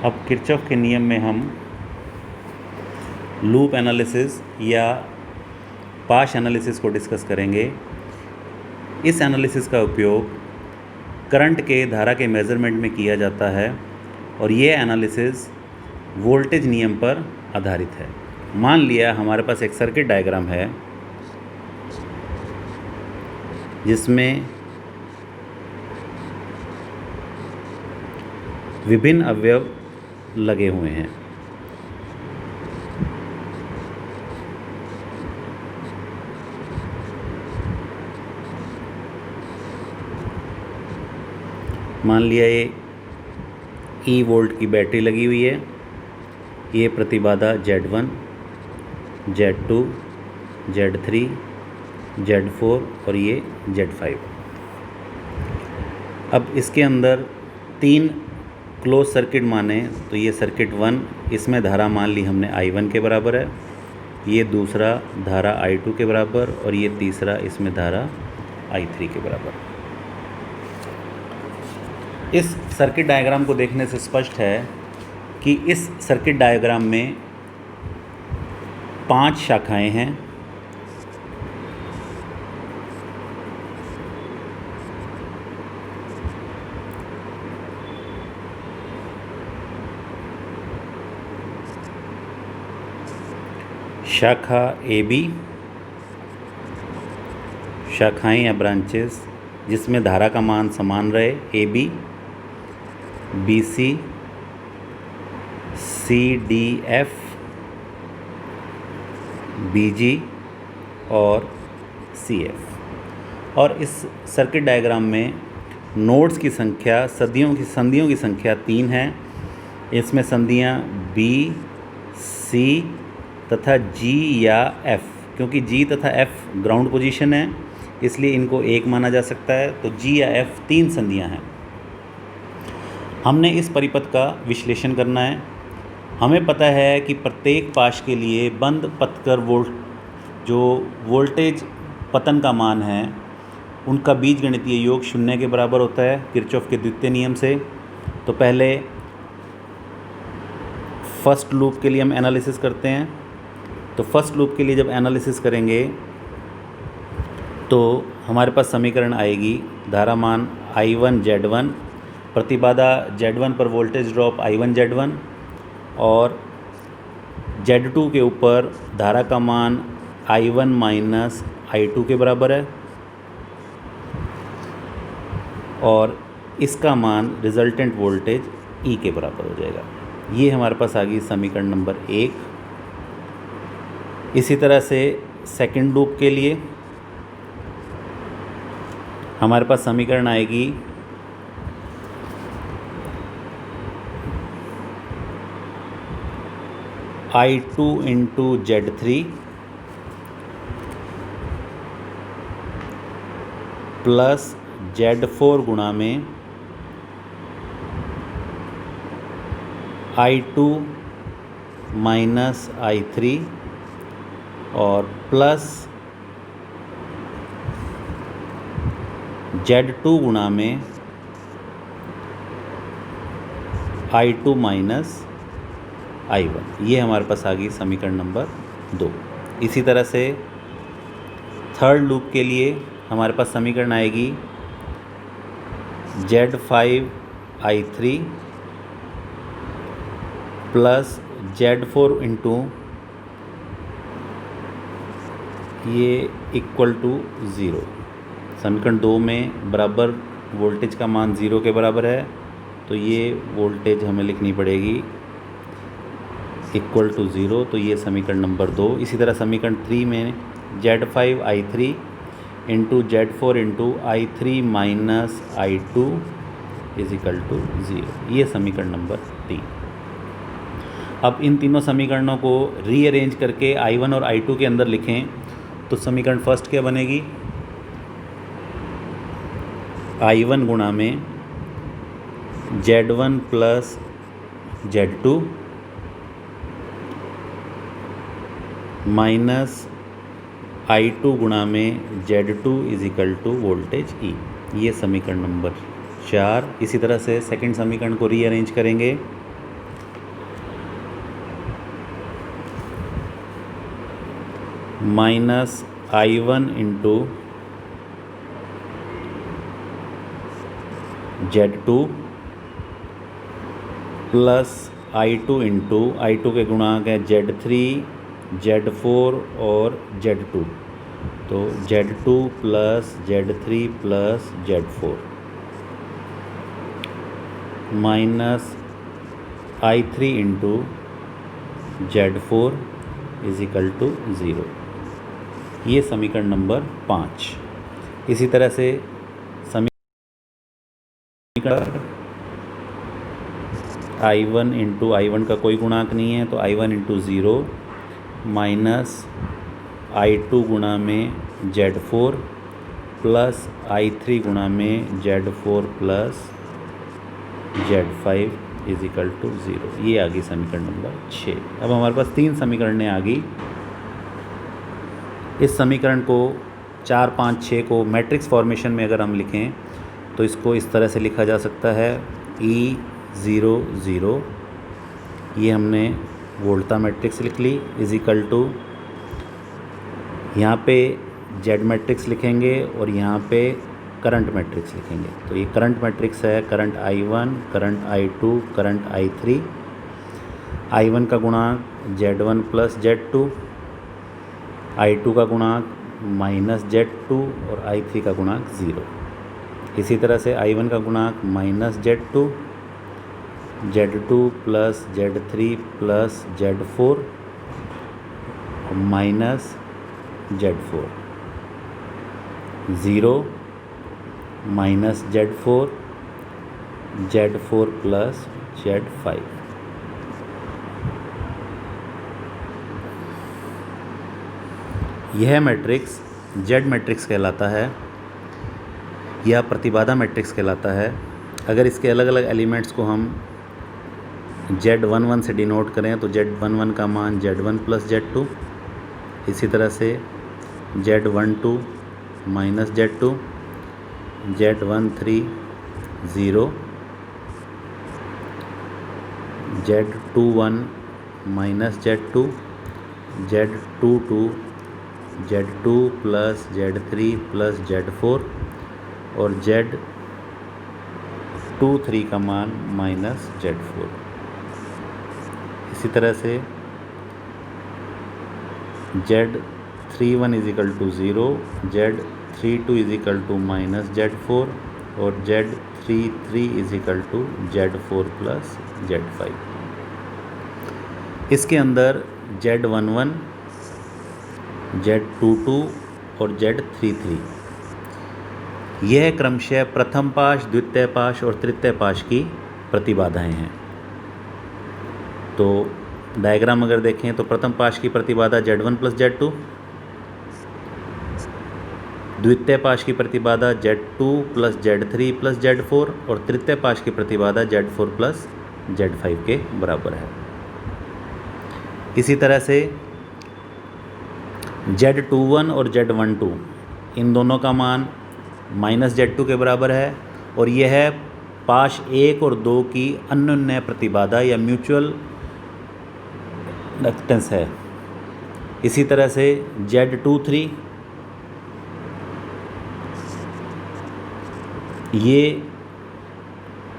अब किरचॉफ के नियम में हम लूप एनालिसिस या पाश एनालिसिस को डिस्कस करेंगे। इस एनालिसिस का उपयोग करंट के धारा के मेज़रमेंट में किया जाता है और ये एनालिसिस वोल्टेज नियम पर आधारित है। मान लिया हमारे पास एक सर्किट डायग्राम है जिसमें विभिन्न अवयव लगे हुए हैं। मान लिया ये E वोल्ट की बैटरी लगी हुई है, ये प्रतिबाधा Z1, Z2, Z3, Z4 और ये Z5। अब इसके अंदर 3 क्लोज सर्किट माने तो ये सर्किट 1, इसमें धारा मान ली हमने I1 के बराबर है, ये दूसरा धारा I2 के बराबर और ये तीसरा इसमें धारा I3 के बराबर। इस सर्किट डायग्राम को देखने से स्पष्ट है कि इस सर्किट डायग्राम में 5 शाखाएं हैं। शाखा AB, शाखाएं या ब्रांचेस जिसमें धारा का मान समान रहे AB, BC, CDF, BG और CF। और इस सर्किट डायग्राम में नोड्स की संख्या, संधियों की संख्या 3 है। इसमें संधियां B, C तथा G या F, क्योंकि G तथा F ग्राउंड पोजीशन है इसलिए इनको 1 माना जा सकता है। तो G या F 3 संधियां हैं। हमने इस परिपथ का विश्लेषण करना है। हमें पता है कि प्रत्येक पाश के लिए बंद पथकर जो वोल्टेज पतन का मान है उनका बीजगणितीय योग 0 के बराबर होता है किरचॉफ के द्वितीय नियम से। तो पहले फर्स्ट लूप के लिए हम एनालिसिस करते हैं। तो फर्स्ट लूप के लिए जब एनालिसिस करेंगे तो हमारे पास समीकरण आएगी धारा मान I1 Z1, प्रतिबाधा Z1 पर वोल्टेज ड्रॉप I1 Z1 और Z2 के ऊपर धारा का मान I1 माइनस I2 के बराबर है और इसका मान रिजल्टेंट वोल्टेज E के बराबर हो जाएगा। ये हमारे पास आ गई समीकरण नंबर 1। इसी तरह से सेकंड लूप के लिए हमारे पास समीकरण आएगी I2 into Z3 plus Z4 गुणा में I2 माइनस I3 और प्लस Z2 गुणा में I2 माइनस I1। ये हमारे पास आ गई समीकरण नंबर 2। इसी तरह से थर्ड लूप के लिए हमारे पास समीकरण आएगी Z5 I3 plus Z4 into ये इक्वल टू 0। समीकरण 2 में बराबर वोल्टेज का मान 0 के बराबर है तो ये वोल्टेज हमें लिखनी पड़ेगी इक्वल टू 0। तो ये समीकरण नंबर 2। इसी तरह समीकरण 3 में Z5 I3 into Z4 into I3 minus I2 is equal to 0। ये समीकरण नंबर 3। अब इन तीनों समीकरणों को रीअरेंज करके I1 और I2 के अंदर लिखें तो समीकरण फर्स्ट क्या बनेगी, I1 गुणा में Z1 plus Z2 minus I2 गुणा में Z2 is equal to voltage E। ये समीकरण नंबर 4। इसी तरह से सेकंड समीकरण को रीअरेंज करेंगे minus I1 into Z2 plus I2 into I2 के गुणांक है Z3, Z4 और Z2, तो Z2 plus Z3 plus Z4 minus I3 into Z4 is equal to 0। ये समीकरण नंबर 5। इसी तरह से समीकरण I1 इंटू I1 का कोई गुणांक नहीं है, तो I1 इंटू 0 माइनस I2 गुणा में Z4 प्लस I3 गुणा में Z4 plus Z5 is equal to 0। ये आ गई समीकरण नंबर 6। अब हमारे पास 3 समीकरणें आ गई। इस समीकरण को 4, 5, 6 को मैट्रिक्स फॉर्मेशन में अगर हम लिखें तो इसको इस तरह से लिखा जा सकता है E0 0, ये हमने वोल्टा मैट्रिक्स लिख ली, इज इक्वल टू यहाँ पे जेड मैट्रिक्स लिखेंगे और यहाँ पे करंट मैट्रिक्स लिखेंगे। तो ये करंट मैट्रिक्स है, current I1, current I2, current I3। I1 का गुणांक Z1 प्लस Z2, I2 का गुणांक माइनस Z2 और I3 का गुणांक 0। इसी तरह से I1 का गुणांक minus Z2, Z2 plus Z3 plus Z4 minus Z4, 0 minus Z4, Z4 plus Z5। यह मैट्रिक्स जेड मैट्रिक्स कहलाता है या प्रतिबाधा मैट्रिक्स कहलाता है। अगर इसके अलग अलग एलिमेंट्स को हम Z11 से डिनोट करें तो Z11 का मान Z1 प्लस Z2, इसी तरह से Z12 minus Z2, Z13 0, Z21 minus Z2, Z22 Z2 plus Z3 plus Z4 और Z23 का मान माइनस Z4। इसी तरह से Z31 is equal to 0, Z32 is equal to minus Z4 और Z33 is equal to Z4 plus Z5। इसके अंदर Z11, Z22 और Z33 यह क्रमशः प्रथम पाश, द्वितीय पाश और तृतीय पाश की प्रतिबाधाएं हैं। तो डायग्राम अगर देखें तो प्रथम पाश की प्रतिबाधा Z1 प्लस Z2, द्वितीय पाश की प्रतिबाधा Z2 plus Z3 plus Z4 और तृतीय पाश की प्रतिबाधा Z4 प्लस Z5 के बराबर है। इसी तरह से Z21 और Z12 इन दोनों का मान माइनस Z2 के बराबर है और यह है पाश 1 और 2 की अन्योन्य प्रतिबाधा या म्यूचुअल इंडक्टेंस है। इसी तरह से Z23 ये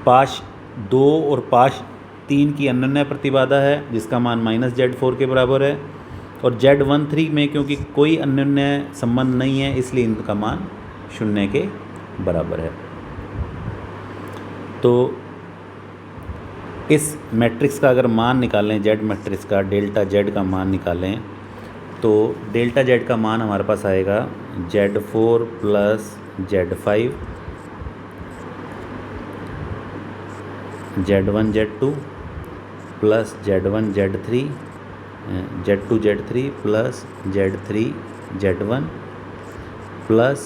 पाश 2 और पाश 3 की अन्योन्य प्रतिबाधा है जिसका मान माइनस Z4 के बराबर है और Z13 में क्योंकि कोई अन्योन्य संबंध नहीं है इसलिए इनका मान 0 के बराबर है। तो इस मैट्रिक्स का अगर मान निकालें, जेड मैट्रिक्स का डेल्टा जेड का मान निकालें तो डेल्टा जेड का मान हमारे पास आएगा Z4 plus Z5, Z1 Z2 plus Z1 Z3, Z2 Z3 plus Z3 Z1 plus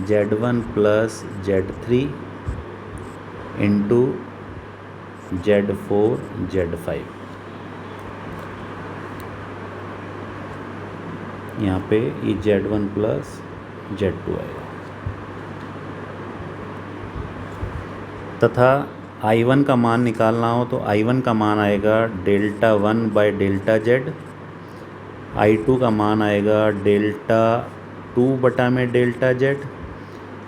Z1 plus Z3 into Z4 Z5। यहाँ पे ये Z1 प्लस Z2 आएगा तथा I1 का मान निकालना हो तो I1 का मान आएगा delta 1 by delta Z I2 का मान आएगा डेल्टा 2 बटा में डेल्टा जेड,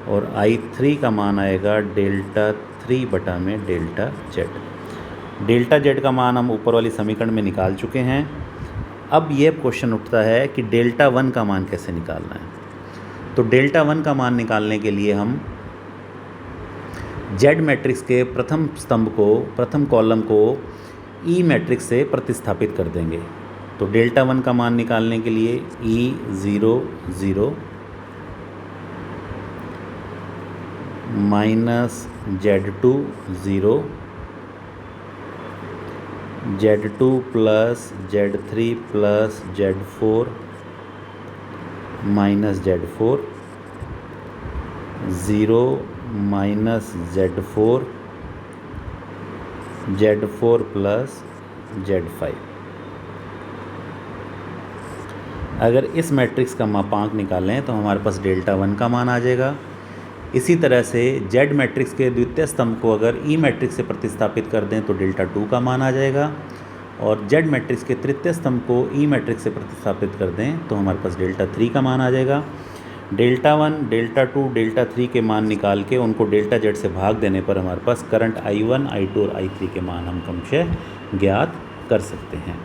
और I3 का मान आएगा डेल्टा 3 बटा में डेल्टा जेड। डेल्टा जेड का मान हम ऊपर वाली समीकरण में निकाल चुके हैं। अब ये क्वेश्चन उठता है कि डेल्टा 1 का मान कैसे निकालना है। तो डेल्टा 1 का मान निकालने के लिए हम जेड मैट्रिक्स के प्रथम कॉलम को ई मैट्रिक्स से प्रतिस्थापित कर देंगे। तो डेल्टा 1 का मान निकालने के लिए E0 0 minus Z2 0, Z2 plus Z3 plus Z4 minus Z4, 0 minus Z4, Z4 plus Z5। अगर इस मैट्रिक्स का मापांक निकालें तो हमारे पास डेल्टा 1 का मान आ जाएगा। इसी तरह से जेड मैट्रिक्स के द्वितीय स्तंभ को अगर ई मैट्रिक्स से प्रतिस्थापित कर दें तो डेल्टा 2 का मान आ जाएगा, और जेड मैट्रिक्स के तृतीय स्तंभ को ई मैट्रिक्स से प्रतिस्थापित कर दें तो हमारे पास डेल्टा 3 का मान आ जाएगा। डेल्टा 1, डेल्टा 2, डेल्टा 3 के मान निकाल के उनको डेल्टा जेड से भाग देने पर हमारे पास करंट I1, I2 और I3 के मान हम क्रमशः ज्ञात कर सकते हैं।